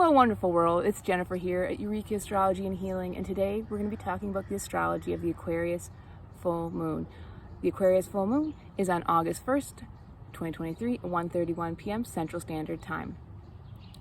Hello, wonderful world. It's Jennifer here at Eureka Astrology and Healing, and today we're going to be talking about the astrology of the Aquarius full moon. The Aquarius full moon is on August 1st, 2023 at 1:31 p.m. Central Standard Time.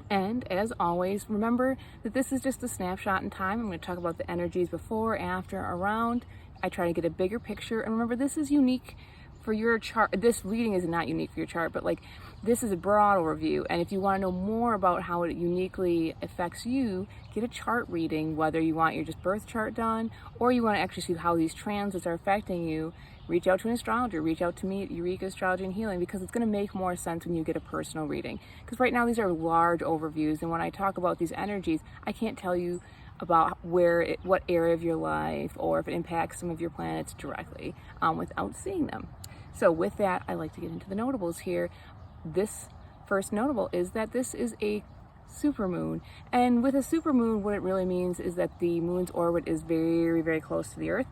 And as always, remember that this is just a snapshot in time. I'm going to talk about the energies before, after, around. I try to get a bigger picture, and remember, this is unique for your chart. This reading is not unique for your chart, but like this is a broad overview, and if you want to know more about how it uniquely affects you, get a chart reading, whether you want your just birth chart done or you want to actually see how these transits are affecting you. Reach out to an astrologer, reach out to me at Eureka Astrology and Healing, because it's going to make more sense when you get a personal reading, because right now these are large overviews, and when I talk about these energies, I can't tell you about what area of your life or if it impacts some of your planets directly without seeing them. So with that, I like to get into the notables here. This first notable is that this is a supermoon. And with a supermoon, what it really means is that the moon's orbit is very, very close to the Earth,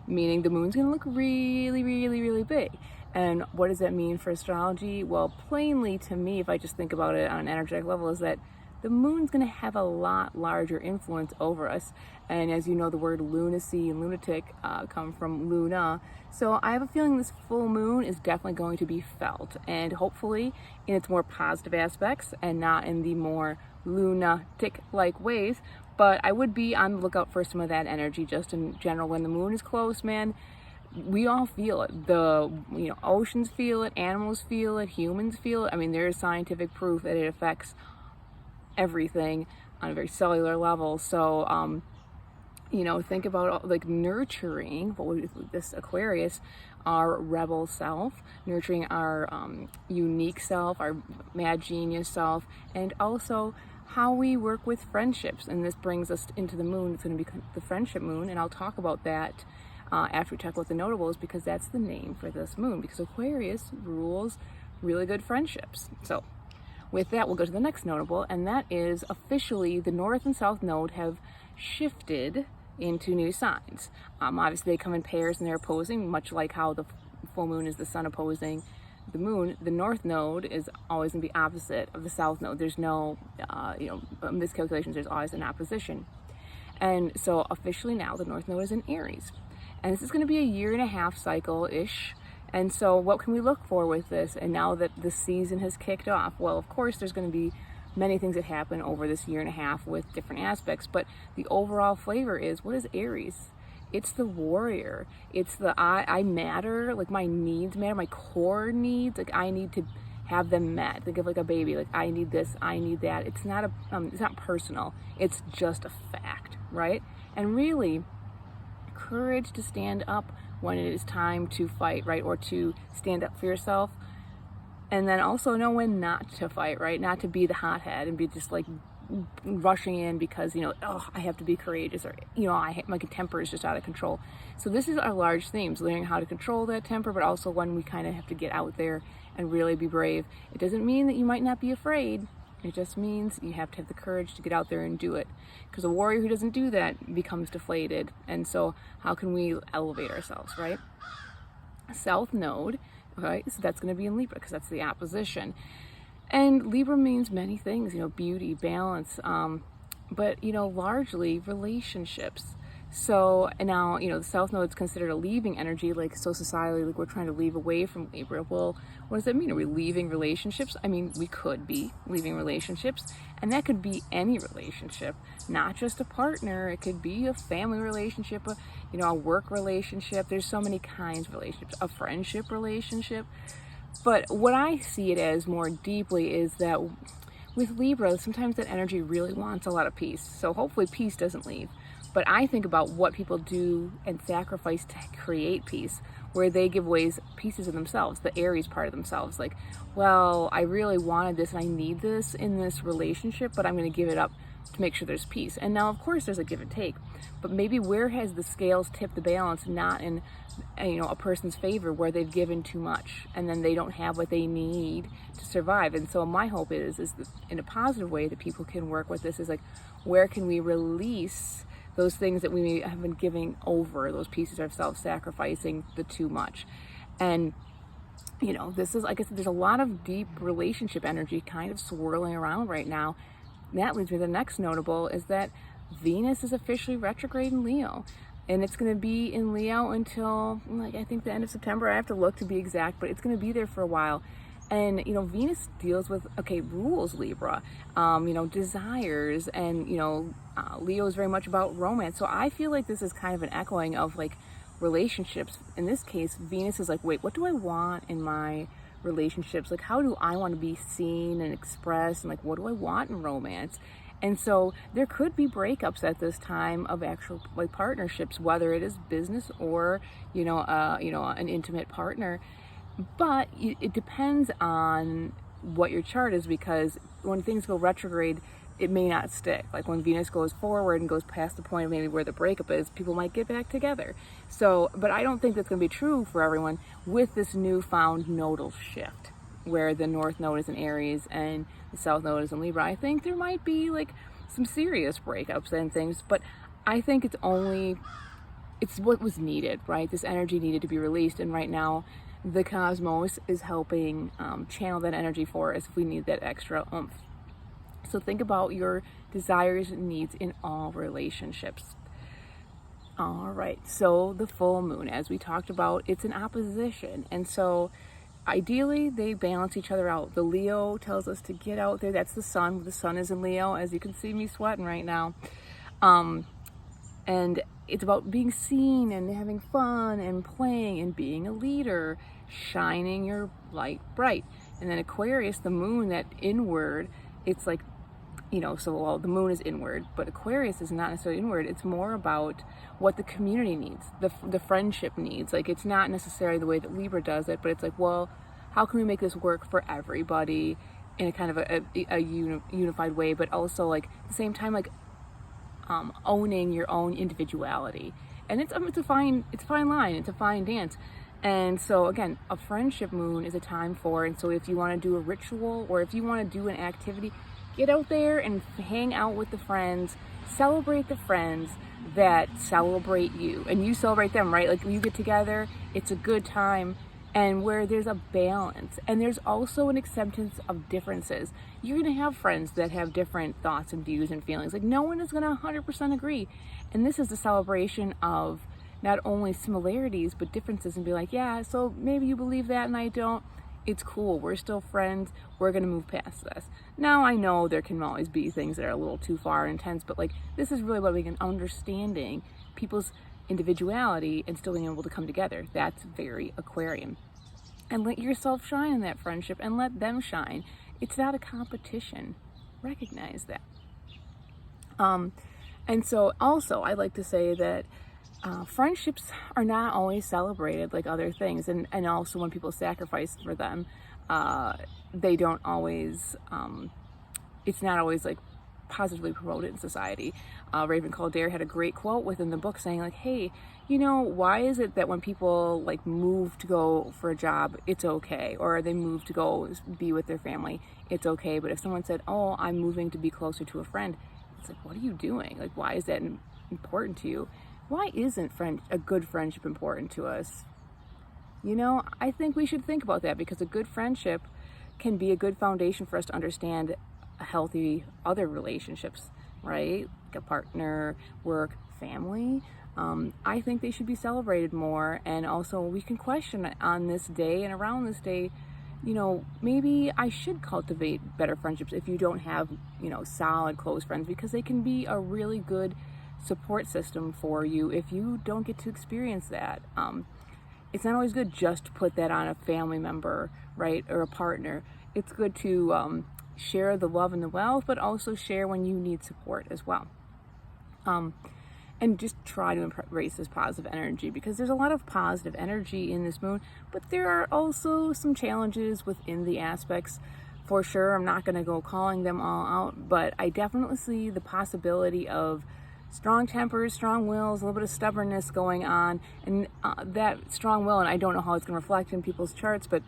meaning the moon's going to look really, really, really big. And what does that mean for astrology? Well, plainly to me, if I just think about it on an energetic level, is that the moon's going to have a lot larger influence over us. And as you know, the word lunacy and lunatic come from Luna. So I have a feeling this full moon is definitely going to be felt, and hopefully in its more positive aspects and not in the more lunatic-like ways. But I would be on the lookout for some of that energy just in general. When the moon is close, man, we all feel it. The oceans feel it, animals feel it, humans feel it. I mean, there is scientific proof that it affects everything on a very cellular level. So think about like nurturing this Aquarius, our rebel self, nurturing our unique self, our mad genius self, and also how we work with friendships. And this brings us into the moon. It's going to be the friendship moon, and I'll talk about that after we talk about the notables, because that's the name for this moon, because Aquarius rules really good friendships. So with that, we'll go to the next notable, and that is officially the North and South Node have shifted into new signs. Obviously, they come in pairs and they're opposing, much like how the full moon is the sun opposing the moon. The North Node is always going to be opposite of the South Node. There's no, miscalculations. There's always an opposition. And so officially now, the North Node is in Aries. And this is going to be a 1.5-year cycle-ish. And so what can we look for with this? And now that the season has kicked off, well, of course, there's going to be many things that happen over this 1.5 years with different aspects. But the overall flavor is, what is Aries? It's the warrior. It's the I matter, like my needs matter, my core needs, like I need to have them met. Think of like a baby, like I need this, I need that. It's not it's not personal. It's just a fact, right? And really, courage to stand up when it is time to fight, right? Or to stand up for yourself. And then also know when not to fight, right? Not to be the hothead and be just like rushing in because, I have to be courageous, or, my temper is just out of control. So this is our large themes, learning how to control that temper, but also when we kind of have to get out there and really be brave. It doesn't mean that you might not be afraid. It just means you have to have the courage to get out there and do it. Because a warrior who doesn't do that becomes deflated. And so how can we elevate ourselves, right? South Node, okay, so that's going to be in Libra because that's the opposition. And Libra means many things, beauty, balance, but, largely relationships. So, and now, the South Node is considered a leaving energy, like so societally, like we're trying to leave away from Libra. Well, what does that mean? Are we leaving relationships? I mean, we could be leaving relationships, and that could be any relationship, not just a partner. It could be a family relationship, a work relationship. There's so many kinds of relationships, a friendship relationship. But what I see it as more deeply is that with Libra, sometimes that energy really wants a lot of peace. So hopefully peace doesn't leave. But I think about what people do and sacrifice to create peace, where they give away pieces of themselves, the Aries part of themselves. Like, well, I really wanted this and I need this in this relationship, but I'm going to give it up to make sure there's peace. And now, of course, there's a give and take. But maybe where has the scales tipped the balance, not in a person's favor, where they've given too much and then they don't have what they need to survive. And so my hope is in a positive way that people can work with this, is like, where can we release those things that we have been giving over, those pieces of self-sacrificing the too much. And this is, like I said, there's a lot of deep relationship energy kind of swirling around right now. that leads me to the next notable is that Venus is officially retrograde in Leo. And it's going to be in Leo until, like, I think the end of September. I have to look to be exact, but it's going to be there for a while. And, you know, Venus deals with, okay, rules, Libra, you know, desires, and, you know, Leo is very much about romance. So I feel like this is kind of an echoing of, like, relationships. In this case, Venus is like, wait, what do I want in my relationships? Like, how do I want to be seen and expressed? And, like, what do I want in romance? And so there could be breakups at this time of actual, like, partnerships, whether it is business or, you know, an intimate partner. But it depends on what your chart is, because when things go retrograde, it may not stick. Like when Venus goes forward and goes past the point of maybe where the breakup is, people might get back together. So, but I don't think that's going to be true for everyone with this newfound nodal shift, where the North Node is in Aries and the South Node is in Libra. I think there might be like some serious breakups and things, but I think it's what was needed, right? This energy needed to be released, and right now the cosmos is helping channel that energy for us if we need that extra oomph. So think about your desires and needs in all relationships. All right, so the full moon, as we talked about, it's an opposition, and so ideally they balance each other out. The Leo tells us to get out there. That's the sun. The sun is in Leo, as you can see me sweating right now. And it's about being seen and having fun and playing and being a leader, shining your light bright. And then Aquarius, the moon, that inward, it's like, you know, so well, the moon is inward, but Aquarius is not necessarily inward. It's more about what the community needs, the friendship needs. Like, it's not necessarily the way that Libra does it, but it's like, well, how can we make this work for everybody in a kind of a unified way, but also, like, at the same time, like, owning your own individuality. And it's a fine line, it's a fine dance. And so again, a friendship moon is a time for, and so if you want to do a ritual or if you want to do an activity, get out there and hang out with the friends, celebrate the friends that celebrate you, and you celebrate them, right? Like, you get together, it's a good time, and where there's a balance, and there's also an acceptance of differences. You're going to have friends that have different thoughts and views and feelings. Like, no one is going to 100% agree. And this is the celebration of not only similarities, but differences, and be like, yeah, so maybe you believe that and I don't. It's cool. We're still friends. We're going to move past this. Now, I know there can always be things that are a little too far and intense, but like, this is really about being understanding people's individuality and still being able to come together. That's very Aquarian. And let yourself shine in that friendship and let them shine. It's not a competition. Recognize that. And so also, I like to say that friendships are not always celebrated like other things. And also when people sacrifice for them, they don't always, it's not always like positively promoted in society. Raven Calder had a great quote within the book saying, like, hey, you know, why is it that when people like move to go for a job, it's okay, or they move to go be with their family, it's okay, but if someone said, oh, I'm moving to be closer to a friend, it's like, what are you doing? Like, why is that important to you? Why isn't a good friendship important to us? You know, I think we should think about that, because a good friendship can be a good foundation for us to understand healthy other relationships, right? Like a partner, work, family. I think they should be celebrated more. And also we can question on this day and around this day, you know, maybe I should cultivate better friendships if you don't have, you know, solid close friends, because they can be a really good support system for you if you don't get to experience that. It's not always good just to put that on a family member, right, or a partner. It's good to share the love and the wealth, but also share when you need support as well. And just try to embrace this positive energy, because there's a lot of positive energy in this moon, but there are also some challenges within the aspects. For sure, I'm not going to go calling them all out, but I definitely see the possibility of strong tempers, strong wills, a little bit of stubbornness going on, and that strong will, and I don't know how it's going to reflect in people's charts, but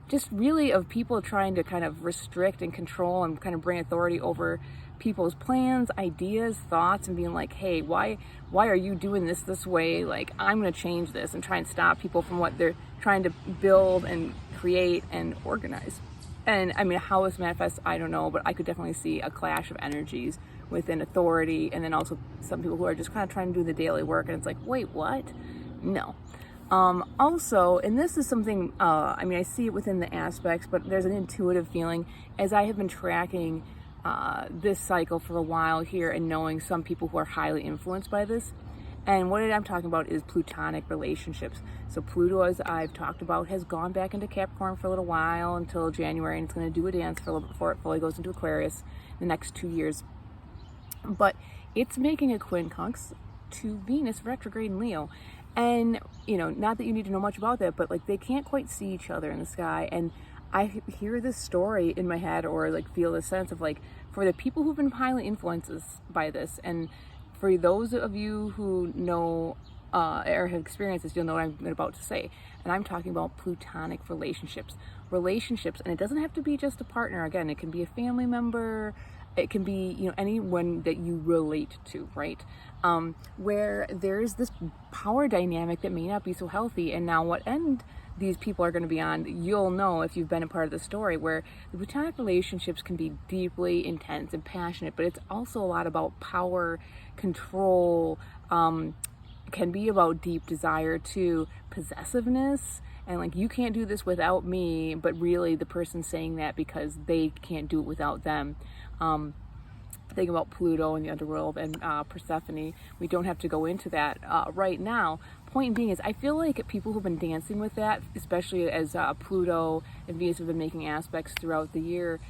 just really of people trying to kind of restrict and control and kind of bring authority over people's plans, ideas, thoughts, and being like, hey, why are you doing this way? Like, I'm going to change this, and try and stop people from what they're trying to build and create and organize. And I mean, how this manifests, I don't know, but I could definitely see a clash of energies within authority, and then also some people who are just kind of trying to do the daily work, and it's like, wait, what? No. Also, and this is something, I mean, I see it within the aspects, but there's an intuitive feeling as I have been tracking this cycle for a while here and knowing some people who are highly influenced by this. And what I'm talking about is plutonic relationships. So Pluto, as I've talked about, has gone back into Capricorn for a little while until January, and it's going to do a dance for a little bit before it fully goes into Aquarius the next 2 years. But it's making a quincunx to Venus retrograde in Leo. And, you know, not that you need to know much about that, but like they can't quite see each other in the sky. And I hear this story in my head, or like feel this sense of like, for the people who've been highly influenced by this, and for those of you who know or have experienced this, you'll know what I'm about to say. And I'm talking about plutonic relationships. And it doesn't have to be just a partner. Again, it can be a family member. It can be, you know, anyone that you relate to, right? Where there's this power dynamic that may not be so healthy. And now what end these people are going to be on, you'll know if you've been a part of the story, where the platonic relationships can be deeply intense and passionate, but it's also a lot about power, control, can be about deep desire too, possessiveness, and like, you can't do this without me, but really the person's saying that because they can't do it without them. Think about Pluto and the underworld and Persephone. We don't have to go into that right now. Point being is, I feel like people who've been dancing with that, especially as Pluto and Venus have been making aspects throughout the year,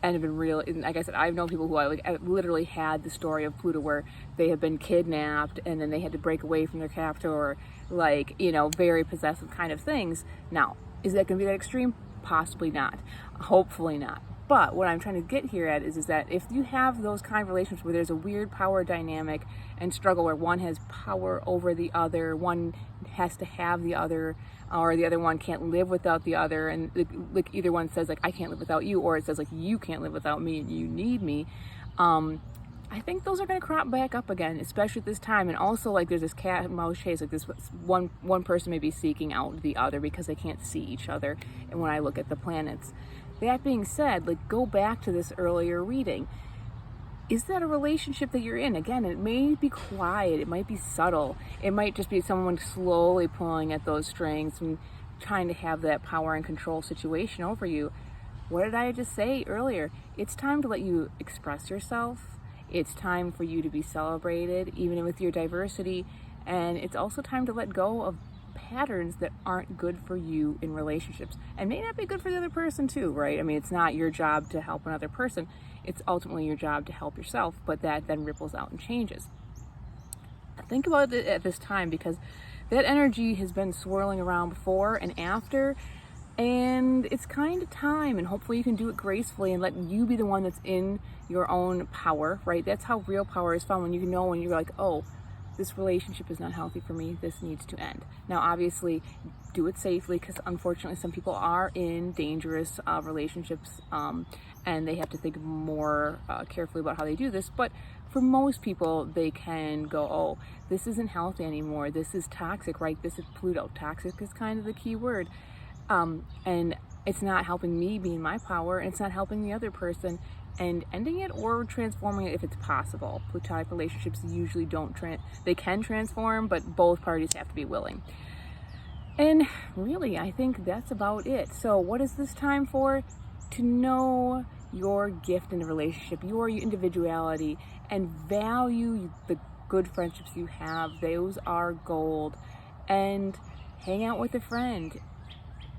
and have been real. And like I said, I've known people who I literally had the story of Pluto where they have been kidnapped and then they had to break away from their captor, or like, you know, very possessive kind of things. Now, is that going to be that extreme? Possibly not. Hopefully not. But what I'm trying to get here at is that if you have those kind of relationships where there's a weird power dynamic and struggle, where one has power over the other, one has to have the other, or the other one can't live without the other, and like either one says like, I can't live without you, or it says like, you can't live without me and you need me, I think those are going to crop back up again, especially at this time. And also, like, there's this cat and mouse chase, like this one person may be seeking out the other because they can't see each other. And when I look at the planets, that being said, like, go back to this earlier reading. Is that a relationship that you're in? Again, it may be quiet, it might be subtle, it might just be someone slowly pulling at those strings and trying to have that power and control situation over you. What did I just say earlier? It's time to let you express yourself. It's time for you to be celebrated, even with your diversity. And it's also time to let go of patterns that aren't good for you in relationships, and may not be good for the other person too, right? I mean, it's not your job to help another person. It's ultimately your job to help yourself, but that then ripples out and changes. Think about it at this time, because that energy has been swirling around before and after, and it's kind of time, and hopefully you can do it gracefully and let you be the one that's in your own power, right? That's how real power is found, when you know, when you're like, oh, this relationship is not healthy for me, this needs to end. Now, obviously, do it safely, because unfortunately some people are in dangerous relationships, and they have to think more carefully about how they do this. But for most people, they can go, oh, this isn't healthy anymore, this is toxic, right? This is Pluto. Toxic is kind of the key word. And it's not helping me be in my power, and it's not helping the other person, and ending it or transforming it if it's possible. Platonic relationships usually they can transform, but both parties have to be willing. And really, I think that's about it. So what is this time for? To know your gift in a relationship, your individuality, and value the good friendships you have. Those are gold. And hang out with a friend.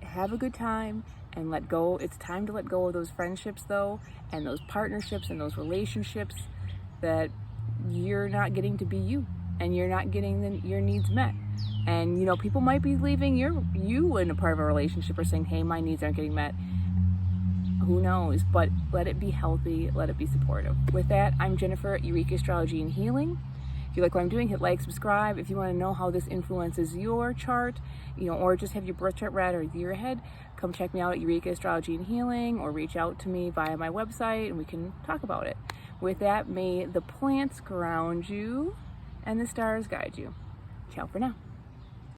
Have a good time and let go. It's time to let go of those friendships, though, and those partnerships and those relationships that you're not getting to be you, and you're not getting your needs met. And, you know, people might be leaving you in a part of a relationship, or saying, hey, my needs aren't getting met. Who knows? But let it be healthy. Let it be supportive. With that, I'm Jennifer at Eureka Astrology and Healing. If you like what I'm doing, hit like, subscribe. If you want to know how this influences your chart, you know, or just have your birth chart read or year ahead, come check me out at Eureka Astrology and Healing, or reach out to me via my website and we can talk about it. With that, may the plants ground you and the stars guide you. Ciao for now.